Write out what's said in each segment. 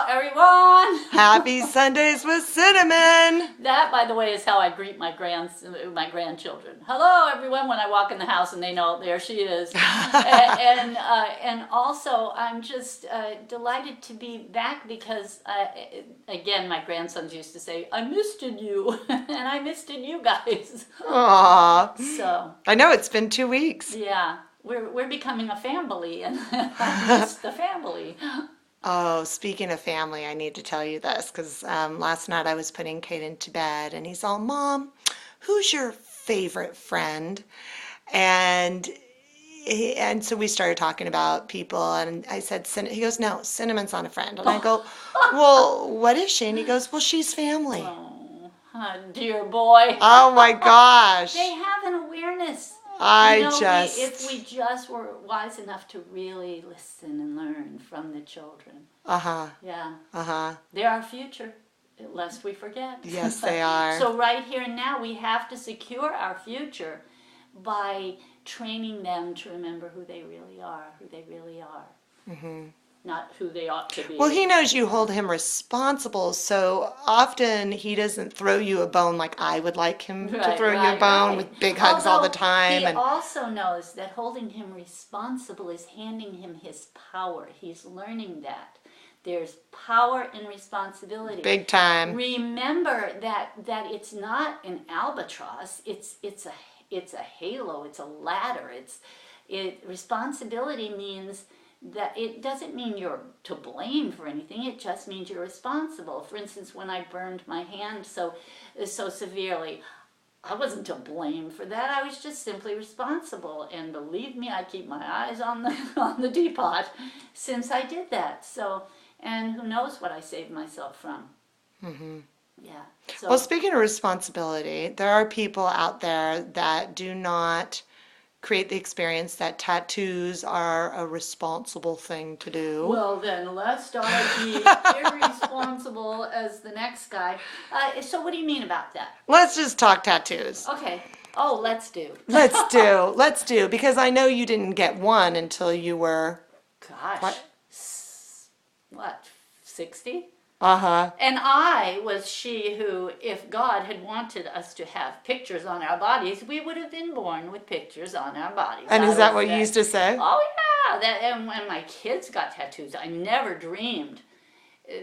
everyone! Happy Sundays with Cinnamon! That, by the way, is how I greet my grandchildren. Hello, everyone, when I walk in the house and they know there she is. and also, I'm just delighted to be back because, again, my grandsons used to say, I missed you, and I missed you guys. Aww. So I know, it's been 2 weeks. yeah, we're becoming a family, and I missed the family. Oh, speaking of family, I need to tell you this because last night I was putting Caden to bed and he's all, Mom, who's your favorite friend? And so we started talking about people and I said, he goes, no, Cinnamon's not a friend. And I go, well, what is she? And he goes, well, she's family. Oh, dear boy. Oh my gosh. They have an awareness. If we just were wise enough to really listen and learn from the children. Uh-huh. Yeah. Uh-huh. They're our future, lest we forget. Yes, they are. So right here and now, we have to secure our future by training them to remember who they really are, Mm-hmm. Not who they ought to be. Well, he knows you hold him responsible, so often he doesn't throw you a bone like I would like him to throw you a bone with big hugs all the time. He also knows that holding him responsible is handing him his power. He's learning that. There's power in responsibility. Big time. Remember that it's not an albatross. It's a halo. It's a ladder. Responsibility means that it doesn't mean you're to blame for anything. It just means you're responsible. For instance, when I burned my hand so severely, I wasn't to blame for that. I was just simply responsible. And believe me, I keep my eyes on the teapot since I did that. So, and who knows what I saved myself from. Mm-hmm. Yeah. So, well, speaking of responsibility, there are people out there that do not create the experience that tattoos are a responsible thing to do. Well, then, lest I be irresponsible as the next guy. So what do you mean about that? Let's just talk tattoos. Okay. Oh, let's do. Let's do, because I know you didn't get one until you were... Gosh. What, 60? Uh-huh. And I was she who, if God had wanted us to have pictures on our bodies, we would have been born with pictures on our bodies. And is that what you used to say? Oh, yeah. And when my kids got tattoos, I never dreamed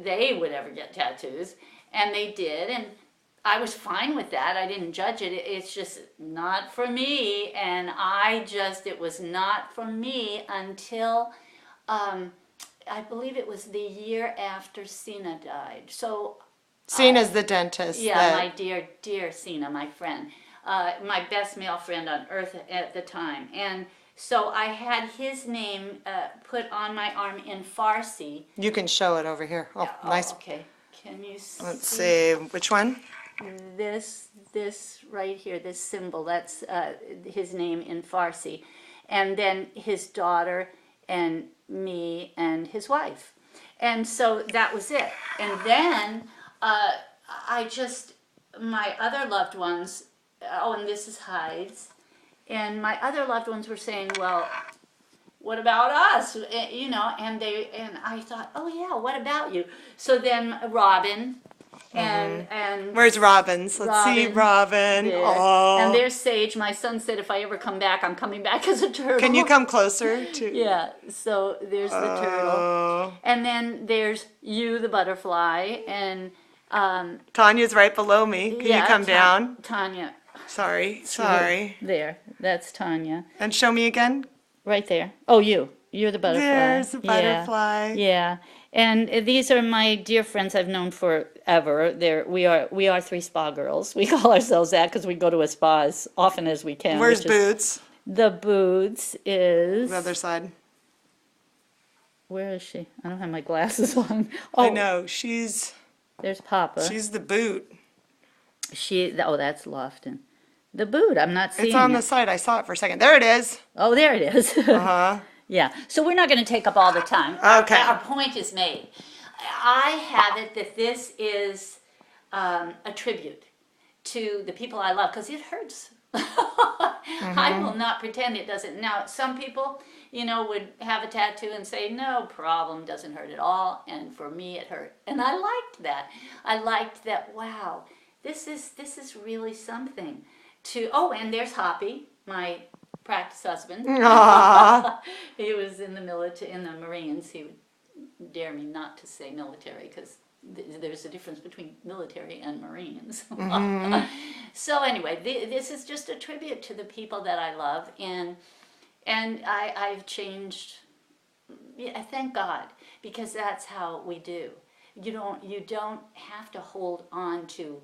they would ever get tattoos. And they did. And I was fine with that. I didn't judge it. It's just not for me. And it was not for me until... I believe it was the year after Sina died. So Sina's the dentist. Yeah, my dear Sina, my friend, my best male friend on earth at the time. And so I had his name put on my arm in Farsi. You can show it over here. Oh, nice. Okay. Can you see? Let's see. Which one? This right here, this symbol, that's his name in Farsi. And then his daughter and me and his wife. And so that was it. And then my other loved ones, and this is Hyde's, and my other loved ones were saying, well, what about us? And I thought, oh yeah, what about you? So then Robin, and where's Robin's? Let's see Robin. Oh. And there's Sage. My son said if I ever come back, I'm coming back as a turtle. Can you come closer to? Yeah. So there's the turtle, and then there's you, the butterfly, and Tanya's right below me. Can you come down? Tanya. Sorry. There. That's Tanya. And show me again. Right there. Oh, you're the butterfly. There's the butterfly. Yeah. And these are my dear friends I've known forever. We are three spa girls. We call ourselves that because we go to a spa as often as we can. Where's Boots? The Boots is... The other side. Where is she? I don't have my glasses on. Oh, I know. There's Papa. She's the Boot. That's Lofton. The Boot, I'm not seeing it. It's on the side. I saw it for a second. There it is. Oh, there it is. Uh-huh. Yeah, so we're not going to take up all the time. Okay. Our point is made. I have it that this is a tribute to the people I love, because it hurts. I will not pretend it doesn't. Now, some people, would have a tattoo and say, no problem, doesn't hurt at all. And for me, it hurt. And I liked that. I liked that, wow, this is really something. And there's Hoppy, my practice husband. Aw. He was in the military, in the Marines. He would dare me not to say military because there's a difference between military and Marines. So anyway, this is just a tribute to the people that I love, and I've changed. Yeah, thank God, because that's how we do. You don't have to hold on to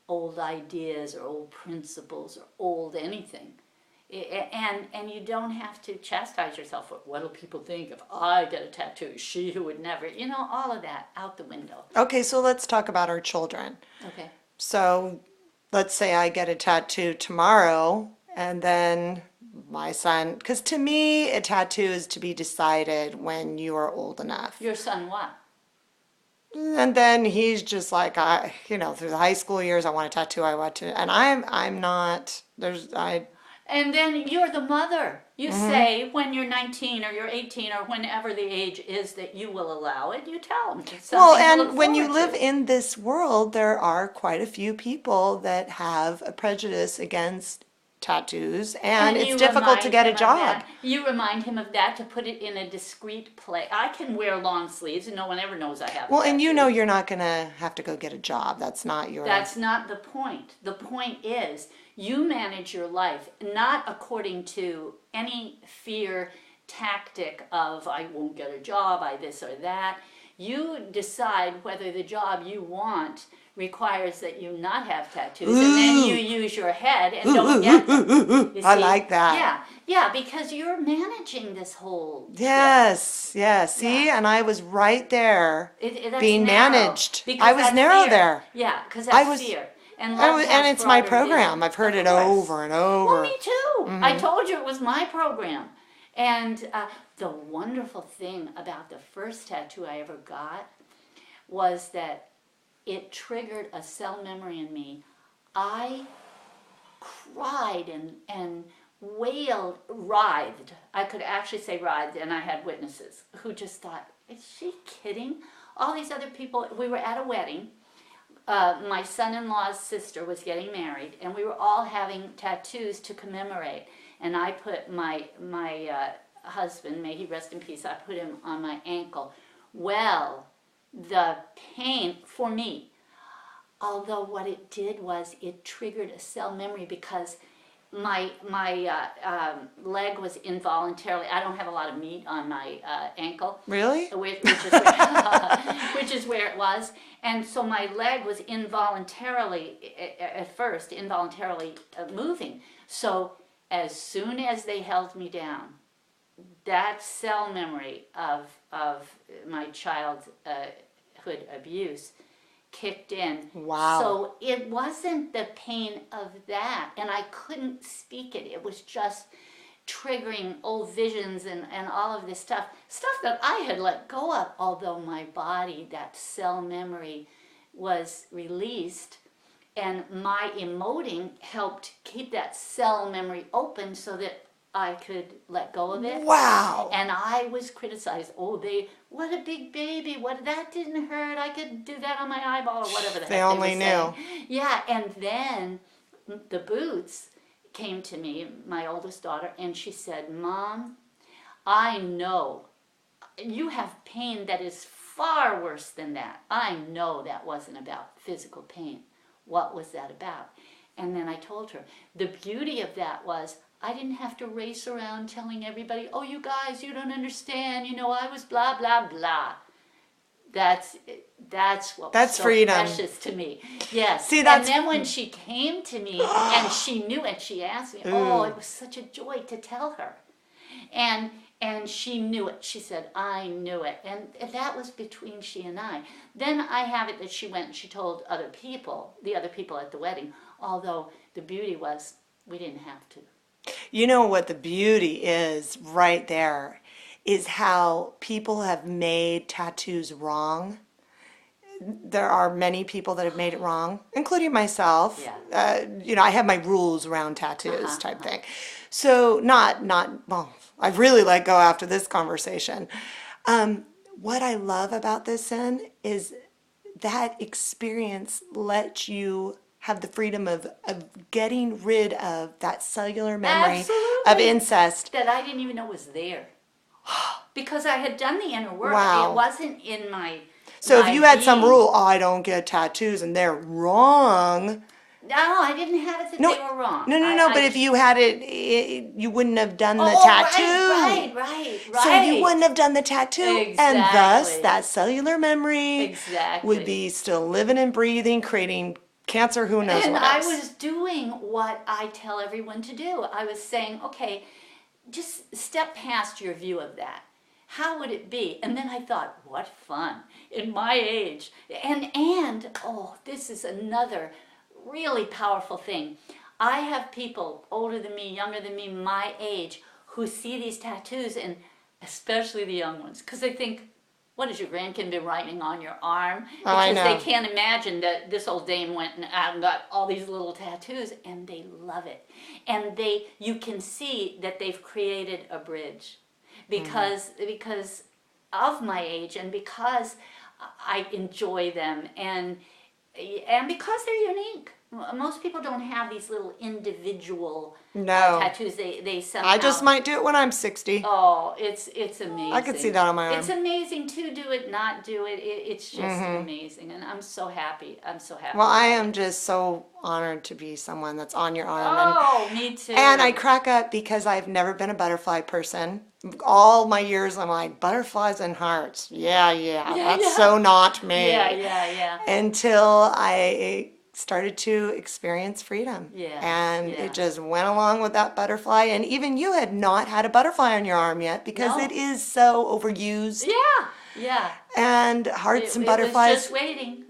old ideas or old principles or old anything. And you don't have to chastise yourself for what do people think if I get a tattoo? She who would never, all of that out the window. Okay, so let's talk about our children. Okay. So let's say I get a tattoo tomorrow, and then my son, because to me, a tattoo is to be decided when you are old enough. Your son what? And then he's just like, through the high school years, I want a tattoo, and I'm not, And then you're the mother. You say when you're 19 or you're 18 or whenever the age is that you will allow it, you tell them. well, and when you live in this world, there are quite a few people that have a prejudice against tattoos, and it's difficult to get a job. You remind him of that to put it in a discreet place. I can wear long sleeves and no one ever knows I have Well, a and tattoo. you're not going to have to go get a job. That's not your... That's not the point. The point is you manage your life not according to any fear tactic of I won't get a job, I this or that. You decide whether the job you want requires that you not have tattoos, and then you use your head and don't get them. You I see? like that. Yeah, because you're managing this whole trip. Yes, see, Yeah. and I was right there That's being narrow, managed. because I was that's narrow fear. there. Yeah, because I that's was- fear. And, And it's my program. I've heard it over and over. Well, me too. I told you it was my program. And the wonderful thing about the first tattoo I ever got was that it triggered a cell memory in me. I cried and wailed, writhed. I could actually say writhed, and I had witnesses who just thought, is she kidding? All these other people, we were at a wedding. My son-in-law's sister was getting married, and we were all having tattoos to commemorate. And I put my husband, may he rest in peace, I put him on my ankle. Well, the pain for me, although what it did was it triggered a cell memory because my leg was involuntarily, I don't have a lot of meat on my ankle. Really? Which is where, which is where it was. And so my leg was involuntarily, at first, moving. So as soon as they held me down, that cell memory of my childhood abuse kicked in. Wow. So it wasn't the pain of that, and I couldn't speak it. It was just triggering old visions and all of this stuff that I had let go of, although my body, that cell memory was released, and my emoting helped keep that cell memory open so that I could let go of it. Wow. And I was criticized. What a big baby. That didn't hurt. I could do that on my eyeball or whatever the heck They only were knew. saying. Yeah, and then the Boots came to me, my oldest daughter, and she said, Mom, I know you have pain that is far worse than that. I know that wasn't about physical pain. What was that about? And then I told her, the beauty of that was I didn't have to race around telling everybody, oh, you guys, you don't understand, I was blah, blah, blah. That's what was so freedom. precious to me. Yes. See, that's... And then when she came to me and she knew it, she asked me, oh, it was such a joy to tell her. And she knew it. She said, I knew it. And that was between she and I. Then I have it that she went and she told other people, the other people at the wedding, although the beauty was we didn't have to. You know what the beauty is right there is how people have made tattoos wrong. there are many people that have made it wrong, including myself. Yeah. I have my rules around tattoos type thing. So well, I've really let go after this conversation. What I love about this, Sin, is that experience lets you have the freedom of getting rid of that cellular memory of Absolutely. incest. That I didn't even know was there. Because I had done the inner work. Wow. It wasn't in my. So my if you had some being. rule, I don't get tattoos, and they're wrong. No, I didn't have it that No, they were wrong. no. I But if you had it, you wouldn't have done the Oh, tattoo. right. So you wouldn't have done the tattoo, and thus Exactly. that cellular memory Exactly. would be still living and breathing, creating cancer. Who knows And what I else? was doing what I tell everyone to do. I was saying, okay, just step past your view of that. How would it be? And then I thought, what fun in my age. And oh, this is another really powerful thing. I have people older than me, younger than me, my age, who see these tattoos, and especially the young ones, because they think, what is your grandkid been writing on your arm? Oh, I Because they know. can't imagine that this old dame went and got all these little tattoos, and they love it. And you can see that they've created a bridge because of my age, and because I enjoy them, and because they're unique. Most people don't have these little individual No. tattoos. They somehow. I just might do it when I'm 60. Oh, it's amazing. I could see that on my arm. It's amazing to do it, not do it. It's just amazing, and I'm so happy. I'm so happy. Well, I about am it. just so honored to be someone that's on your arm. Oh, me too. And I crack up because I've never been a butterfly person. All my years, I'm like, butterflies and hearts. Yeah, that's yeah. so not me. Yeah. Until I started to experience freedom. Yeah, And yeah. it just went along with that butterfly. And even you had not had a butterfly on your arm yet because No. it is so overused. Yeah. And hearts and It was butterflies. just waiting.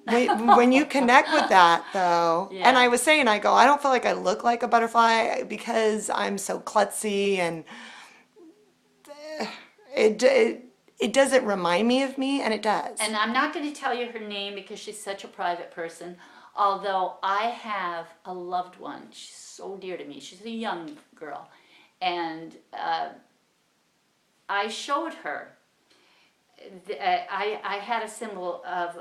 When you connect with that, though, Yeah. and I was saying, I go, I don't feel like I look like a butterfly because I'm so klutzy, and it doesn't remind me of me, and it does. And I'm not going to tell you her name because she's such a private person. Although I have a loved one, she's so dear to me. She's a young girl, and I showed her. I had a symbol of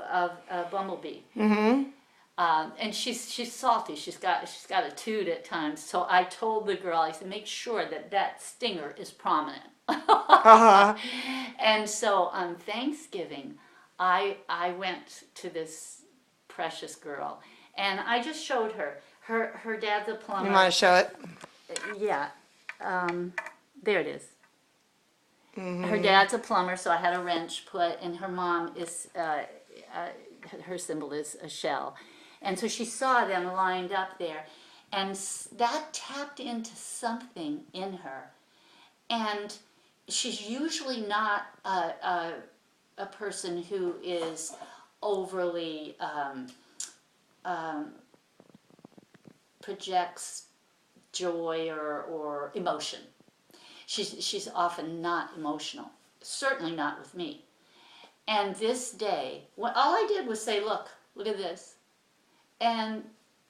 a bumblebee. Mm-hmm. And she's salty. She's got a toot at times. So I told the girl, I said, make sure that stinger is prominent. Uh-huh. And so on Thanksgiving, I went to this precious girl, and I just showed her. Her dad's a plumber. You want to show it? Yeah. There it is. Her dad's a plumber, so I had a wrench put, and her mom is, her symbol is a shell. And so she saw them lined up there, and that tapped into something in her. And she's usually not a person who is overly projects joy or emotion. She's often not emotional, certainly not with me. And this day, all I did was say, look at this. And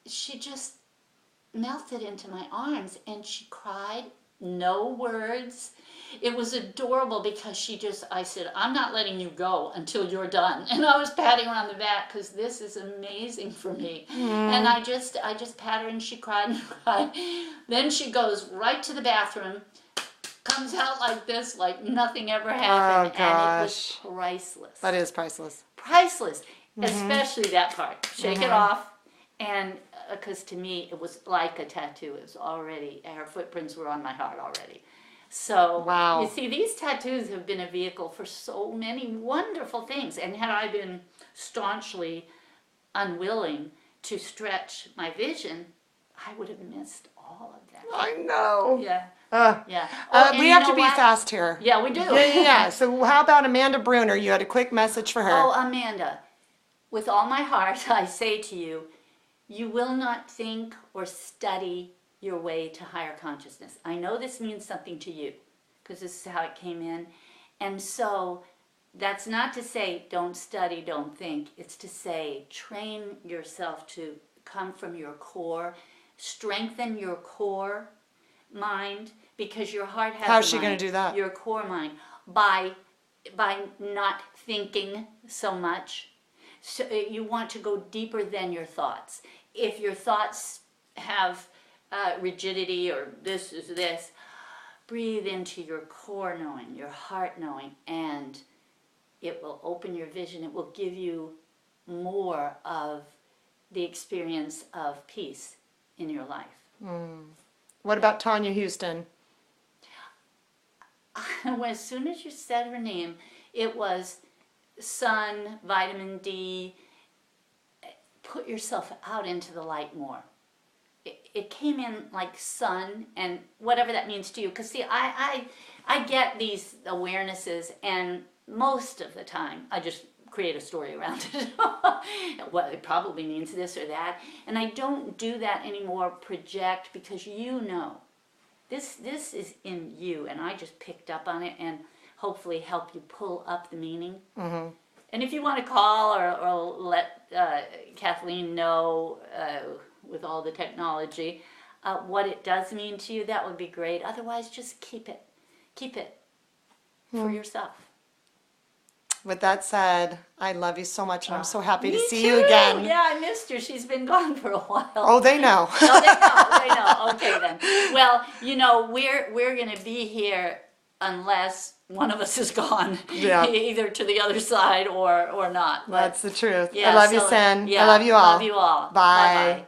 she just melted into my arms, and she cried, no words. It was adorable because I said, I'm not letting you go until you're done. And I was patting her on the back because this is amazing for me. And I just pat her, and she cried and cried. Then she goes right to the bathroom, comes out like this, like nothing ever happened. Oh, and it was gosh. priceless. That is priceless. Priceless, especially that part. Shake it off. And because to me, it was like a tattoo. It was already, her footprints were on my heart already. So, Wow. you see, these tattoos have been a vehicle for so many wonderful things. And had I been staunchly unwilling to stretch my vision, I would have missed all of that. I know. Yeah, Uh, yeah. Oh, and we you have know to be what? fast here. Yeah, we do. Yeah. So how about Amanda Bruner? You had a quick message for her. Oh, Amanda, with all my heart, I say to you, you will not think or study your way to higher consciousness. I know this means something to you because this is how it came in. And so That's not to say don't study, don't think. It's to say train yourself to come from your core, strengthen your core mind, because your heart has How's a she gonna mind, do that? your core mind, by not thinking so much. So you want to go deeper than your thoughts. If your thoughts have rigidity or this is this, breathe into your core knowing, your heart knowing, and it will open your vision. It will give you more of the experience of peace in your life. What about Tanya Houston? As soon as you said her name, it was sun, vitamin D. Put yourself out into the light more. It came in like sun, and whatever that means to you. Because see, I get these awarenesses, and most of the time I just create a story around it. Well, it probably means this or that, and I don't do that anymore. Project, because you know. This is in you, and I just picked up on it and hopefully help you pull up the meaning. Mm-hmm. And if you want to call or let Kathleen know with all the technology what it does mean to you, that would be great. Otherwise, just keep it for yourself. With that said, I love you so much, and I'm so happy to Me see too. you again. Yeah, I missed her. She's been gone for a while. Oh, they know. Oh, they know. Okay then. Well, we're going to be here unless one of us is gone, Yeah. either to the other side or not. But, That's the truth. yeah, I love you, so, Sen. yeah, I love you all. Love you all. Bye. Bye-bye.